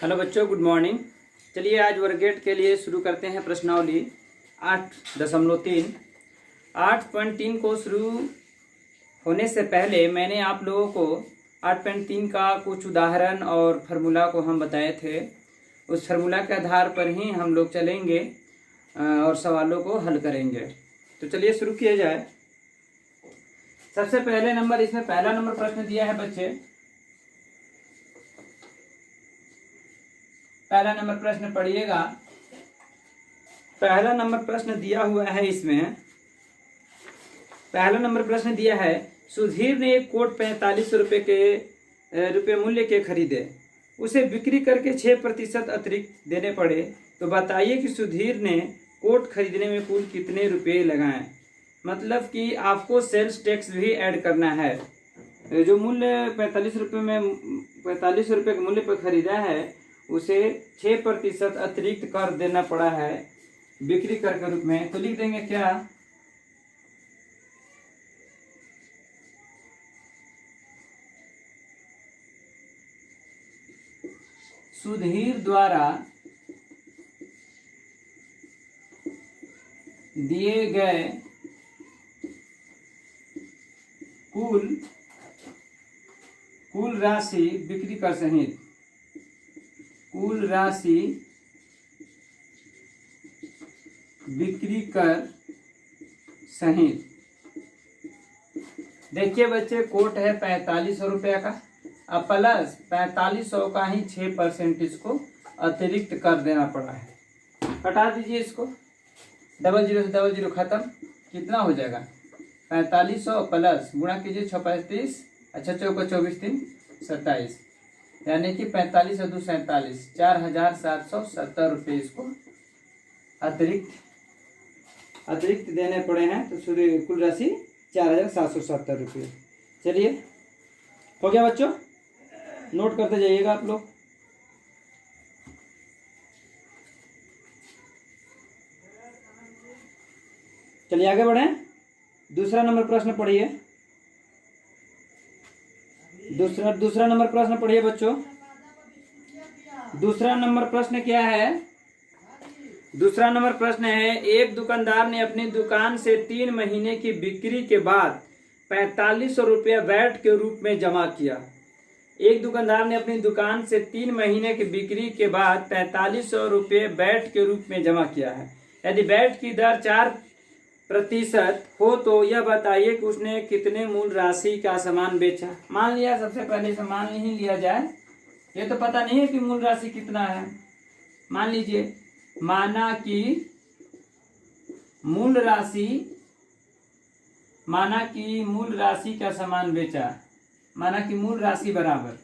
Hello बच्चों, good morning. चलिए आज वर्गेट के लिए शुरू करते हैं प्रश्नावली 8.3। 8.3 को शुरू होने से पहले मैंने आप लोगों को 8.3 का कुछ उदाहरण और फार्मूला को हम बताए थे। उस फार्मूला के आधार पर ही हम लोग चलेंगे और सवालों को हल करेंगे। तो चलिए शुरू किया जाए। सबसे पहले नंबर, इसमें पहला नंबर प्रश्न दिया है बच्चे। पहला नंबर प्रश्न पढ़िएगा। पहला नंबर प्रश्न दिया हुआ है इसमें। पहला नंबर प्रश्न दिया है, सुधीर ने एक कोट 45 रुपये मूल्य के खरीदे, उसे बिक्री करके 6% अतिरिक्त देने पड़े, तो बताइए कि सुधीर ने कोट खरीदने में कुल कितने रुपए लगाए। मतलब कि आपको सेल्स टैक्स भी ऐड करना है। जो मूल्य 45 रुपये के मूल्य पर खरीदा है उसे 6% अतिरिक्त कर देना पड़ा है बिक्री कर के रूप में। तो लिख देंगे क्या, सुधीर द्वारा दिए गए कुल राशि बिक्री कर सहित, कुल राशि बिक्री कर सहित। देखिए बच्चे, कोट है 4500 रुपया का, अब प्लस 4500 का ही 6% इसको अतिरिक्त कर देना पड़ा है। हटा दीजिए इसको, 00 से 00 खत्म, कितना हो जाएगा 4500 प्लस गुणा कीजिए 6 5 30, अच्छा चौका 24 3 27, यानी कि 45 और 2 47, 4770 रुपये इसको अतिरिक्त देने पड़े हैं। तो कुल राशि 4770 रुपये। चलिए हो गया बच्चों, नोट करते जाइएगा आप लोग। चलिए आगे बढ़ें। दूसरा नंबर प्रश्न पढ़िए। दूसरा नंबर प्रश्न पढ़िए बच्चों। दूसरा नंबर प्रश्न क्या है? दूसरा नंबर प्रश्न है, एक दुकानदार ने अपनी दुकान से 3 महीने की बिक्री के बाद 4500 रुपया वैट के रूप में जमा किया। एक दुकानदार ने अपनी दुकान से 3 महीने की बिक्री के बाद 4500 रुपये वैट के रूप में जमा किया है। यदि वैट की दर 4% हो तो यह बताइए कि उसने कितने मूल राशि का सामान बेचा। मान लिया, सबसे पहले सामान नहीं लिया जाए, ये तो पता नहीं है कि मूल राशि कितना है। मान लीजिए, माना कि मूल राशि का सामान बेचा, माना कि मूल राशि बराबर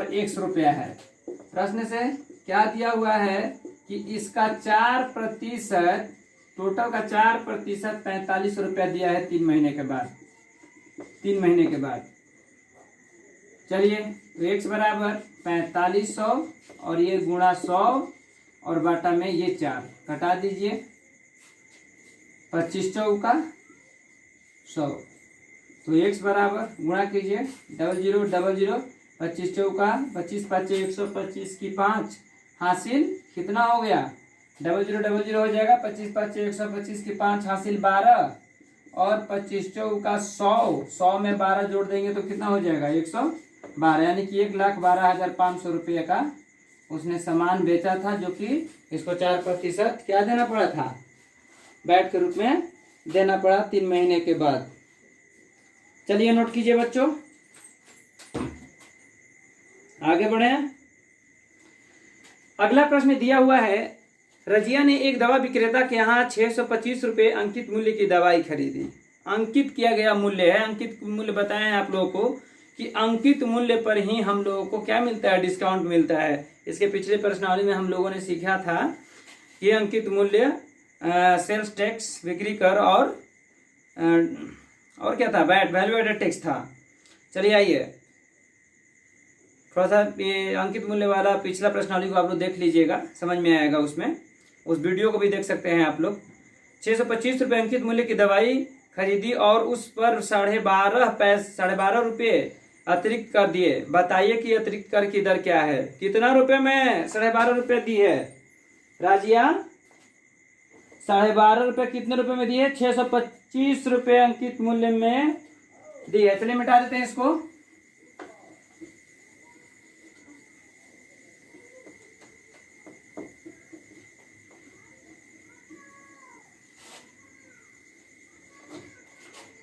100 रुपया है। प्रश्न से क्या दिया हुआ है कि इसका 4%, टोटल का 4% 4500 रुपया दिया है 3 महीने के बाद। चलिए, तो x बराबर 4500 और ये गुणा 100 और बाटा में ये 4, घटा दीजिए, 25 चौका 100। तो x बराबर गुणा कीजिए 00 00, 25 चौका 25 5 125 की 5 हासिल कितना हो गया, 00 00 हो जाएगा, 25 5 125 की 5 हासिल 12 और 25 चौका 100 में 12 जोड़ देंगे तो कितना हो जाएगा 112, यानी कि 1,12,500 रुपये का उसने सामान बेचा था, जो कि इसको 4% क्या देना पड़ा था, वैट के रूप में देना पड़ा 3 महीने के बाद। चलिए नोट कीजिए बच्चों, आगे बढ़े। अगला प्रश्न दिया हुआ है, रजिया ने एक दवा विक्रेता के यहाँ 625 रुपये अंकित मूल्य की दवाई खरीदी। अंकित किया गया मूल्य है, अंकित मूल्य बताए हैं आप लोगों को कि अंकित मूल्य पर ही हम लोगों को क्या मिलता है, डिस्काउंट मिलता है। इसके पिछले प्रश्नावली में हम लोगों ने सीखा था कि अंकित मूल्य सेल्स टैक्स, बिक्री कर और क्या था, वैट, वैल्यू एडेड टैक्स था। चलिए आइए, थोड़ा सा अंकित मूल्य वाला पिछला प्रश्नावली को आप लोग देख लीजिएगा, समझ में आएगा। उसमें उस वीडियो को भी देख सकते हैं आप लोग। 625 रुपये अंकित मूल्य की दवाई खरीदी और उस पर 12.5 रुपये अतिरिक्त कर दिए, बताइए कि अतिरिक्त कर की दर क्या है। कितना रुपए में 12.5 रुपये दी है राजिया? 12.5 रुपये कितने रुपए में दी है? 625 रुपये अंकित मूल्य में दी है। चलिए मिटा देते हैं इसको।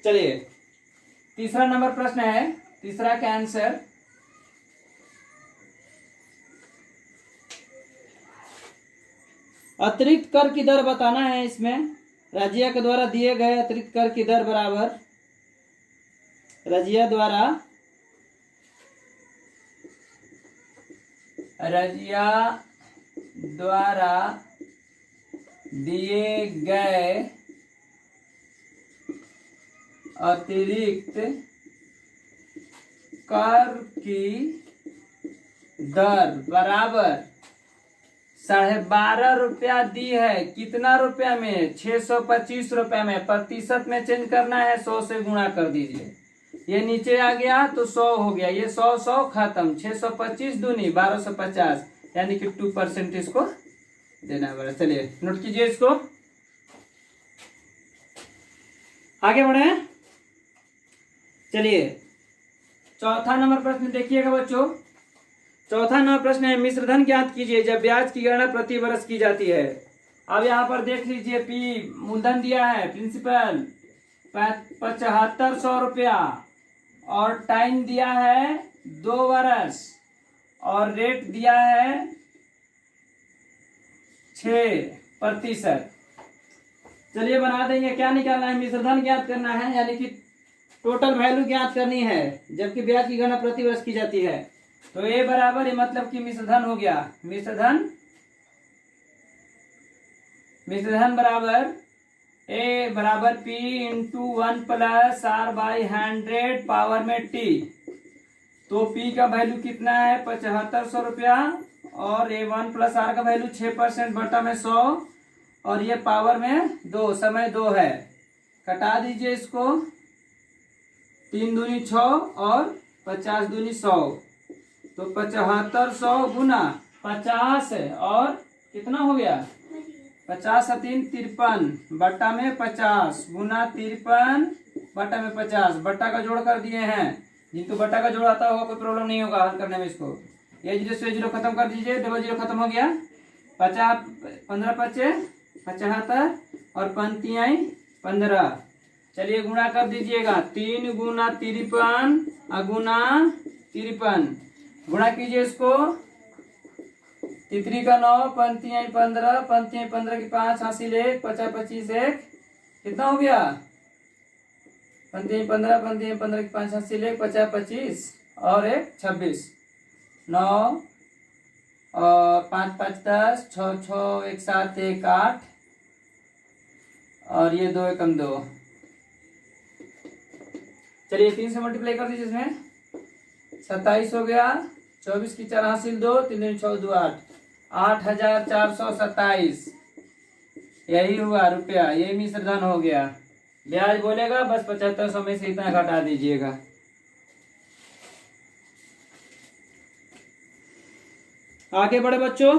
चलिए तीसरा नंबर प्रश्न है, तीसरा का आंसर अतिरिक्त कर की दर बताना है। इसमें राज्य के द्वारा दिए गए अतिरिक्त कर की दर बराबर राज्य द्वारा दिए गए अतिरिक्त कर की दर बराबर 12.5 रुपया दी है। कितना रुपया में? 625 रुपया में। प्रतिशत में चेंज करना है, 100 से गुणा कर दीजिए। ये नीचे आ गया तो 100 हो गया, ये 100 खत्म। 625 दूनी 1250, यानी कि 2% इसको देना पड़ेगा। चलिए नोट कीजिए इसको, आगे बढ़े। चलिए चौथा नंबर प्रश्न देखिएगा बच्चों। चौथा नंबर प्रश्न है, मिश्रधन ज्ञात कीजिए जब ब्याज की गणना प्रति वर्ष की जाती है। अब यहाँ पर देख लीजिए, पी मूलधन दिया है प्रिंसिपल 7500 रुपया, और टाइम दिया है 2 वर्ष, और रेट दिया है 6%। चलिए बना देंगे। क्या निकालना है? मिश्रधन ज्ञात करना है, यानी कि टोटल वैल्यू ज्ञात करनी है जबकि ब्याज की गणना प्रति वर्ष की जाती है। तो ए बराबर, ये मतलब कि मिश्रधन हो गया। मिश्रधन बराबर ए बराबर P into 1 plus R by 100 power में टी। तो पी का वैल्यू कितना है? 7500 रुपया, और ए 1 प्लस आर का वैल्यू 6% बटा में 100, और ये पावर में 2, समय 2 है। कटा दीजिए इसको, 3 दूनी 6 और 50 दूनी 100। तो 7500 गुना 50 और कितना हो गया? 50 और 3 53 बटा में 50 गुना 53 बटा में 50। बट्टा का जोड़ कर दिए हैं, जिनको बट्टा का जोड़ आता होगा कोई प्रॉब्लम नहीं होगा हल करने में। इसको ये 0 से 0 खत्म कर दीजिए, डबल 0 खत्म हो गया। 50 15 55 75 और 5 15। चलिए गुणा कर दीजिएगा, 3 गुना 53 गुना 53। गुणा कीजिए इसको, 3 का 9 5 15 5 15 की 5 हासिल 1 50 25 1 कितना हो गया? 5 15 5 15 की 5 हासिल 1 50 25 और 1 26 9 और 5 5 10 6 6 1 7 1 8 और ये 2 एकम 2। चलिए 3 से मल्टीप्लाई कर दीजिए, इसमें 27 हो गया। 24 की 4 हासिल 2 3 6 2 8 8427 यही हुआ रुपया। यही मिश्रधन हो गया। ब्याज बोलेगा बस 7500 में से इतना घटा दीजिएगा। आगे बढ़े बच्चों,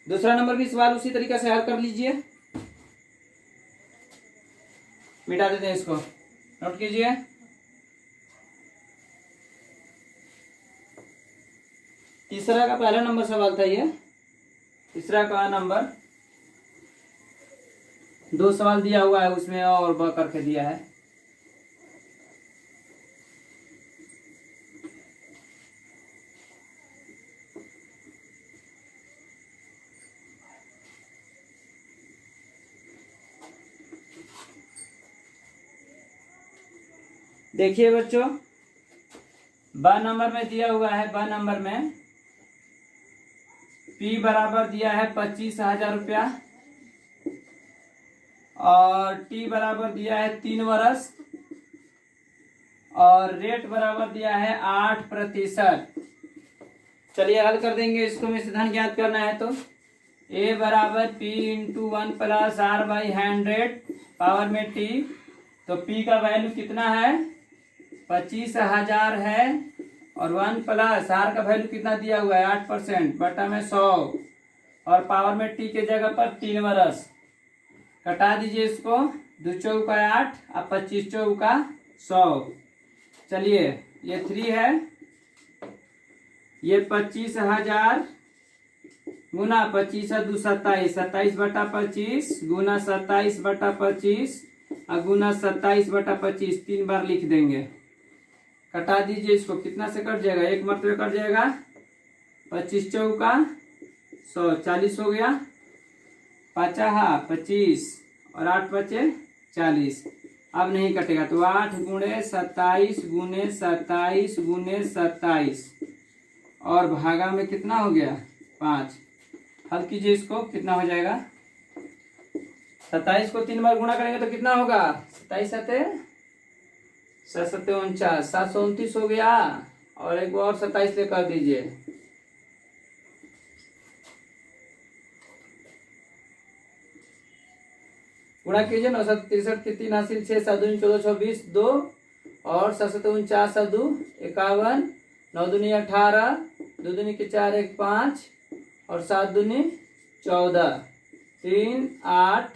दूसरा नंबर भी सवाल उसी तरीके से हल कर लीजिए। मिटा देते हैं इसको, नोट कीजिए। तीसरा का पहला नंबर सवाल था ये। तीसरा का नंबर 2 सवाल दिया हुआ है, उसमें और ब करके दिया है। देखिए बच्चों, ब नंबर में दिया हुआ है, ब नंबर में पी बराबर दिया है 25,000 रुपया, और टी बराबर दिया है 3 वर्ष, और रेट बराबर दिया है 8%। चलिए हल कर देंगे इसको। मिश्रधन ज्ञात करना है तो ए बराबर P into 1 plus R by 100 power में टी। तो पी का वैल्यू कितना है? 25,000 है और 1 प्लस आर का वैल्यू कितना दिया हुआ है 8% बटा में 100 और पावर में टी के जगह पर 3 बरस। कटा दीजिए इसको, 2 चौका 8 और 25 चौका 100। चलिए ये 3 है, ये 25,000 गुना 25 2 27, 27 बटा 25 गुना 27 बटा 25 और गुना 27 बटा 25 3 बार लिख देंगे। कटा दीजिए इसको, कितना से कट जाएगा, एक मरतबे कट जाएगा। 25 चौका 100, 40 हो गया। 5 25 और 8 बचे 40। अब नहीं कटेगा तो 8 गुणे 27 गुने 27 गुने 27 और भागा में कितना हो गया 5। हल कीजिए इसको, कितना हो जाएगा। 27 को 3 बार गुणा करेंगे तो कितना होगा 27 सते 49, 729 हो गया। और एक और 27 से कर दीजिए। गुणा कीजिए, 963 के 3 हासिल 6, 7 दूनी 14, 24 2 और 749 7 51, 9 दूनी 18, 2 दूनी के 4 1 5 और 7 दूनी 14, 3 8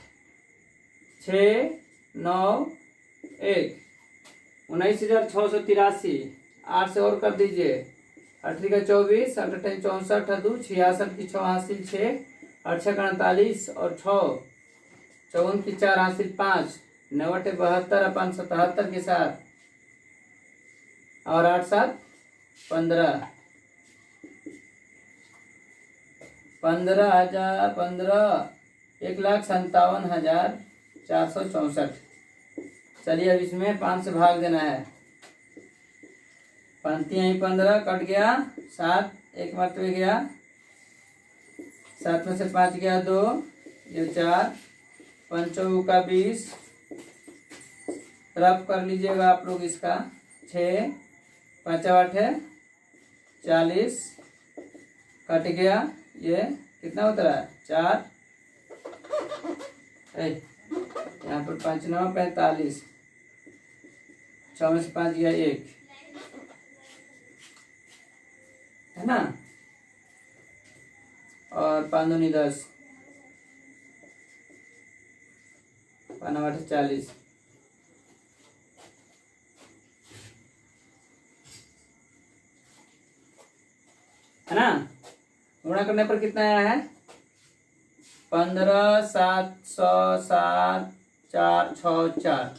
6 9 1, 19,683। 8 से और कर दीजिए, 8 का 24, 8 8 64, 2 66 की 6 हासिल 6 और 6 48 और 6 54 की 4 हासिल 5, 9 8 72 अपन 77 के साथ और 8 7 15, 1,57,464। चलिए अब इसमें 5 से भाग देना है। पंक्ति यहीं 15 कट गया, 7 एक मरतबे गया, 7 में से 5 गया 2, ये 4, 5 का 20 रफ कर लीजिएगा आप लोग इसका। 6 5 8 है 40 कट गया, ये कितना होता है 4, यहाँ पर 5 9 45, 6 में से 5 गया 1 है ना, और 5 दूनी 10, 5 8 40, है ना। गुणा करने पर कितना आया है 15 700 7 4 6 4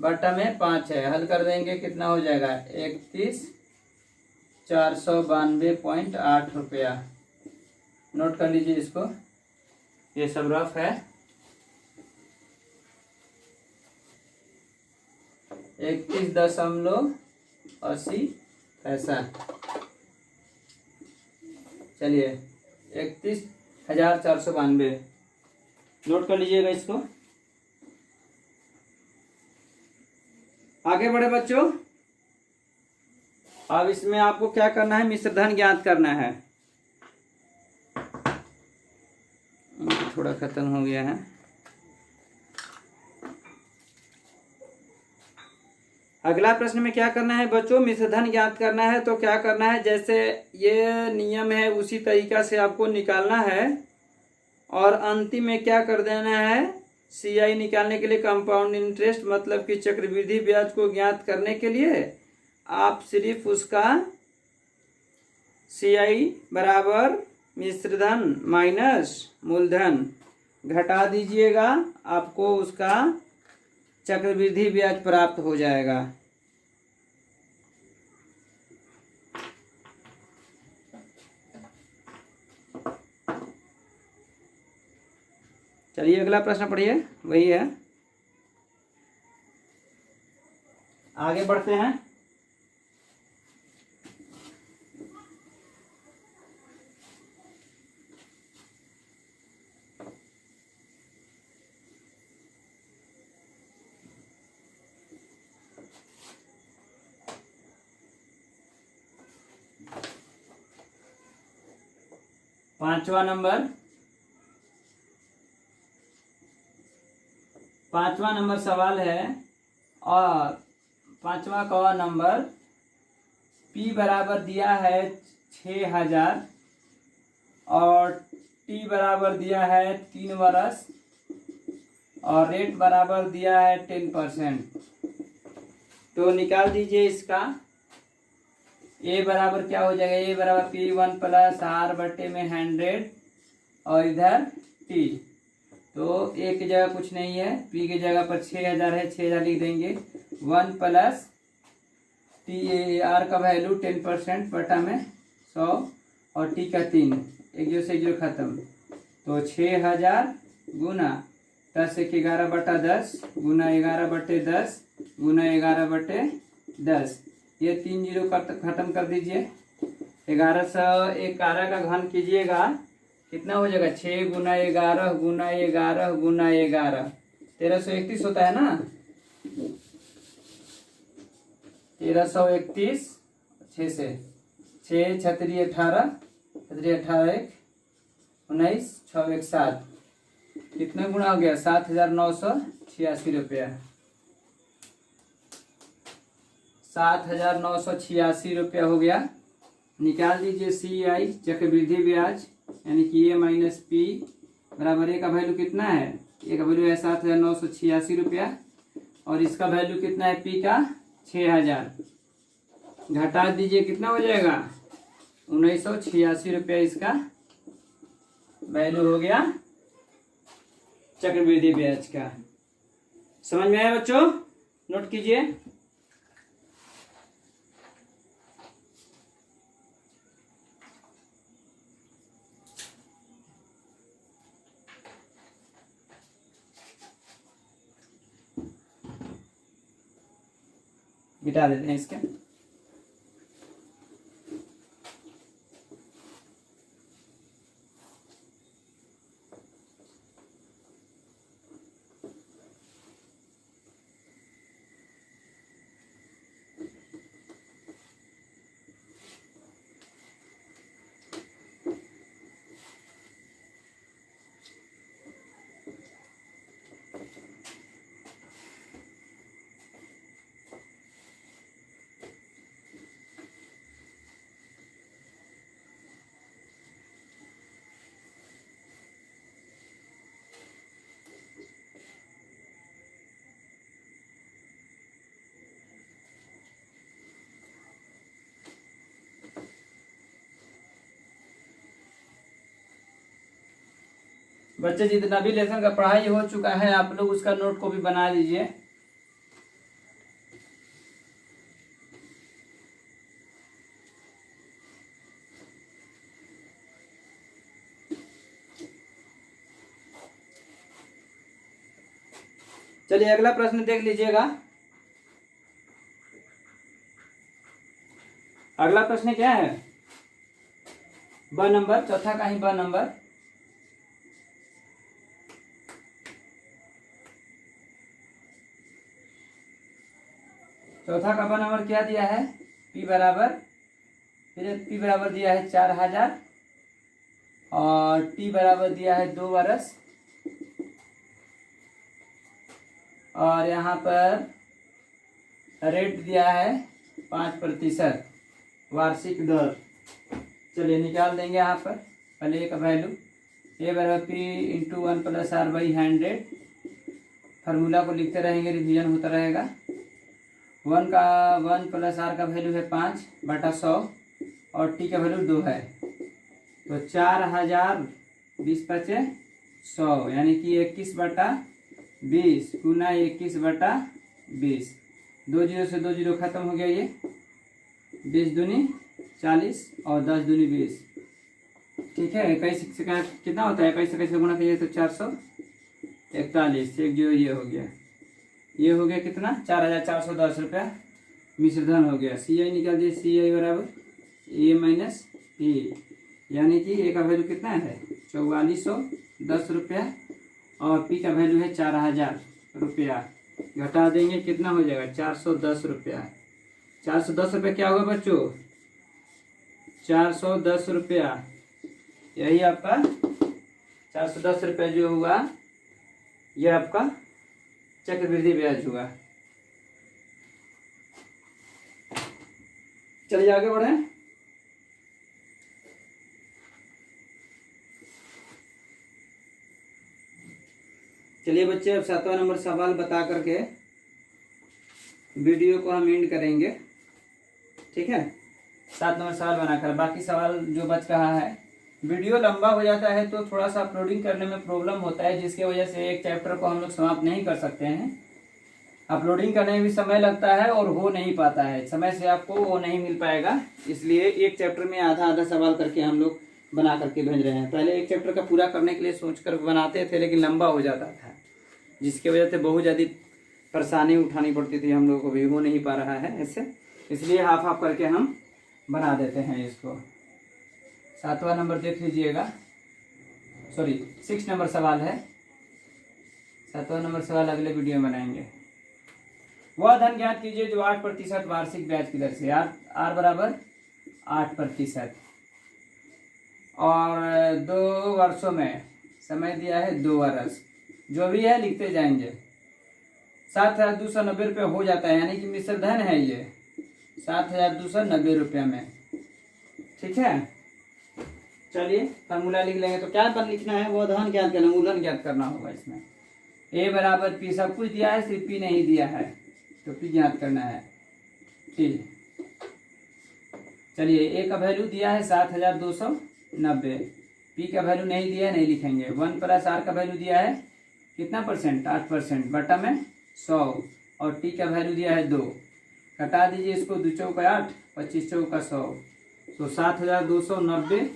बटा में 5 है। हल कर देंगे, कितना हो जाएगा 31,492.8 रुपया। नोट कर लीजिए इसको, ये सब रफ है। 31.80 पैसा। चलिए 31,492 नोट कर लीजिएगा इसको। आगे बढ़े बच्चों, अब इसमें आपको क्या करना है, मिश्र धन ज्ञात करना है। थोड़ा खत्म हो गया है। अगला प्रश्न में क्या करना है बच्चों, मिश्र धन ज्ञात करना है। तो क्या करना है, जैसे ये नियम है उसी तरीका से आपको निकालना है। और अंतिम में क्या कर देना है, सीआई निकालने के लिए, कंपाउंड इंटरेस्ट मतलब कि चक्रवृद्धि ब्याज को ज्ञात करने के लिए आप सिर्फ उसका सीआई बराबर मिश्र धन माइनस मूलधन घटा दीजिएगा, आपको उसका चक्रवृद्धि ब्याज प्राप्त हो जाएगा। चलिए अगला प्रश्न पढ़िए, वही है। आगे बढ़ते हैं। पांचवा नंबर सवाल है। और पांचवा का नंबर, P बराबर दिया है 6000 और T बराबर दिया है 3 वर्ष और रेट बराबर दिया है 10%। तो निकाल दीजिए इसका। A बराबर क्या हो जाएगा, A बराबर P1 प्लस R बटे में 100 और इधर T। तो A की जगह कुछ नहीं है, P की जगह पर 6000 है, 6000 लिख देंगे। 1 प्लस T R का वैल्यू 10% बटा में 100 और T का 3, एक जीरो से एक जीरो खत्म। तो 6000 गुना 10 एक 11 बटा 10 गुना 11 बटे 10 गुना 11 बटे 10, ये 3 जीरो खत्म कर दीजिए। 1111 का घन कीजिएगा, कितना हो जाएगा, 6 गुना 11 गुना 11 गुना 11, 1331 होता है ना। 1331, 6 से 6 छतरी 18, छतरी 18 1 19 6 1 7, कितना गुना हो गया, 7986 रुपया। 7986 रुपया हो गया। निकाल दीजिए CI चक्रवृद्धि ब्याज, यानी कि A माइनस P बराबर A का वैल्यू कितना है, A का वैल्यू है 7986 रुपया और इसका वैल्यू कितना है P का 6000, घटा दीजिए कितना हो जाएगा 1986 रुपया इसका वैल्यू हो गया चक्रवृद्धि ब्याज का। समझ में आया बच्चों, नोट कीजिए। मिटा देते हैं इसके। बच्चे जितना भी लेसन का पढ़ाई हो चुका है आप लोग उसका नोट को भी बना लीजिए। चलिए अगला प्रश्न देख लीजिएगा। अगला प्रश्न क्या है, ब नंबर, चौथा का ही ब नंबर। चौथा का ब नंबर क्या दिया है, P बराबर, फिर P बराबर दिया है 4000 और T बराबर दिया है 2 वर्ष और यहाँ पर रेट दिया है 5% वार्षिक दर। चलिए निकाल देंगे यहाँ पर पहले A का वैल्यू, A बराबर P into 1 plus R by 100, formula को लिखते रहेंगे, रिवीजन होता रहेगा। 1 प्लस R का वैल्यू है 5 बटा 100 और T का वैल्यू 2 है, तो 4000 20 पचे 100 यानी कि 21 बटा 20 गुना 21 बटा 20, 2 जीरो से 2 जीरो खत्म हो गया, ये 20 दूनी 40 और 10 दूनी 20, ठीक है। 21 से कितना होता है, 21 से कैसे गुणा कीजिए तो 441, एक जो ये हो गया, ये हो गया कितना 4410 रुपया मिश्र धन हो गया। CI निकाल दिए, CI बराबर A माइनस P, यानी कि A का वैल्यू कितना है 4410 रुपया और P का वैल्यू है 4000 रुपया, घटा देंगे कितना हो जाएगा 410 रुपया। 410 रुपया क्या होगा बच्चों, 410 रुपया, यही आपका 410 रुपया जो हुआ यह आपका चक्रवृद्धि ब्याज हुआ। चलिए आगे बढ़ें। चलिए बच्चे, अब 7वां नंबर सवाल बता करके वीडियो को हम एंड करेंगे, ठीक है। 7 नंबर सवाल बनाकर बाकी सवाल जो बच रहा है, वीडियो लंबा हो जाता है तो थोड़ा सा अपलोडिंग करने में प्रॉब्लम होता है, जिसकी वजह से एक चैप्टर को हम लोग समाप्त नहीं कर सकते हैं। अपलोडिंग करने में भी समय लगता है और हो नहीं पाता है, समय से आपको वो नहीं मिल पाएगा, इसलिए एक चैप्टर में आधा आधा सवाल करके हम लोग बना करके भेज रहे हैं। पहले एक चैप्टर का पूरा करने के लिए सोच कर बनाते थे, लेकिन लंबा हो जाता था, जिसकी वजह से बहुत ज़्यादा परेशानी उठानी पड़ती थी हम लोग को भी। हो नहीं पा रहा है ऐसे, इसलिए हाफ हाफ करके हम बना देते हैं इसको। 7वां नंबर देख लीजिएगा, सॉरी 6 नंबर सवाल है। 7वां नंबर सवाल अगले वीडियो में बनाएंगे। वह धन ज्ञात कीजिए जो 8% वार्षिक ब्याज की दर से, आर बराबर 8%, और 2 वर्षों में समय दिया है 2 वर्ष, जो भी है लिखते जाएंगे। 7,290 रुपये हो जाता है, यानी कि मिश्र धन है ये 7,290 रुपये में, ठीक है। चलिए फार्मूला लिख लेंगे। तो क्या पर लिखना है, वो धन ज्ञात करना, मूलधन ज्ञात करना होगा इसमें। ए बराबर पी, सब कुछ दिया है, सिर्फ पी नहीं दिया है, तो पी ज्ञात करना है, ठीक। चलिए ए का वैल्यू दिया है 7,290, पी का वैल्यू नहीं दिया है, नहीं लिखेंगे। 1 + आर का वैल्यू दिया है कितना %, 8%, बटा में 100, और टी का वैल्यू दिया है 2। घटा दीजिए इसको, 2 चौका 8, 25 चौका 100, तो 7,290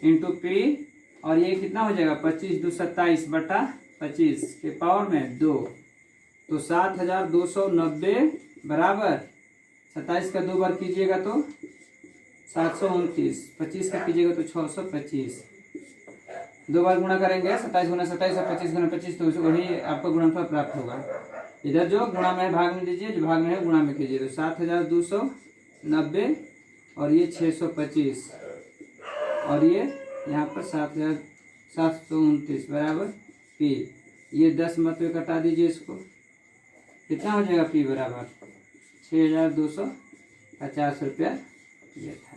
इंटू पी, और ये कितना हो जाएगा 25 2 27 बटा 25 के पावर में 2, तो 7,290 बराबर 27 का 2 बार कीजिएगा तो 729, 25 का कीजिएगा तो 625, 2 बार गुणा करेंगे 27 गुना 27 और 25 गुना 25, तो वही आपको गुणनफल प्राप्त होगा। इधर जो गुणा में है भाग में दीजिए, जो भाग में है गुणा में कीजिए, तो 7,290 और ये 625, और ये यहाँ पर 7,729 बराबर पी। ये 10 मत में कटा दीजिए इसको, कितना हो जाएगा पी बराबर 6,250 रुपया ये था।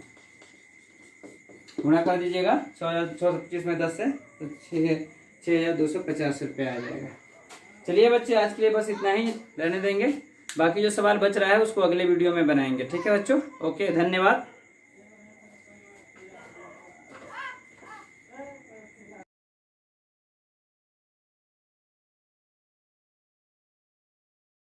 गुणा कर दीजिएगा 6,625 में 10 से, तो 6,250 रुपया आ जाएगा। चलिए बच्चे, आज के लिए बस इतना ही रहने देंगे, बाकी जो सवाल बच रहा है उसको अगले वीडियो में बनाएंगे, ठीक है बच्चों। ओके, धन्यवाद।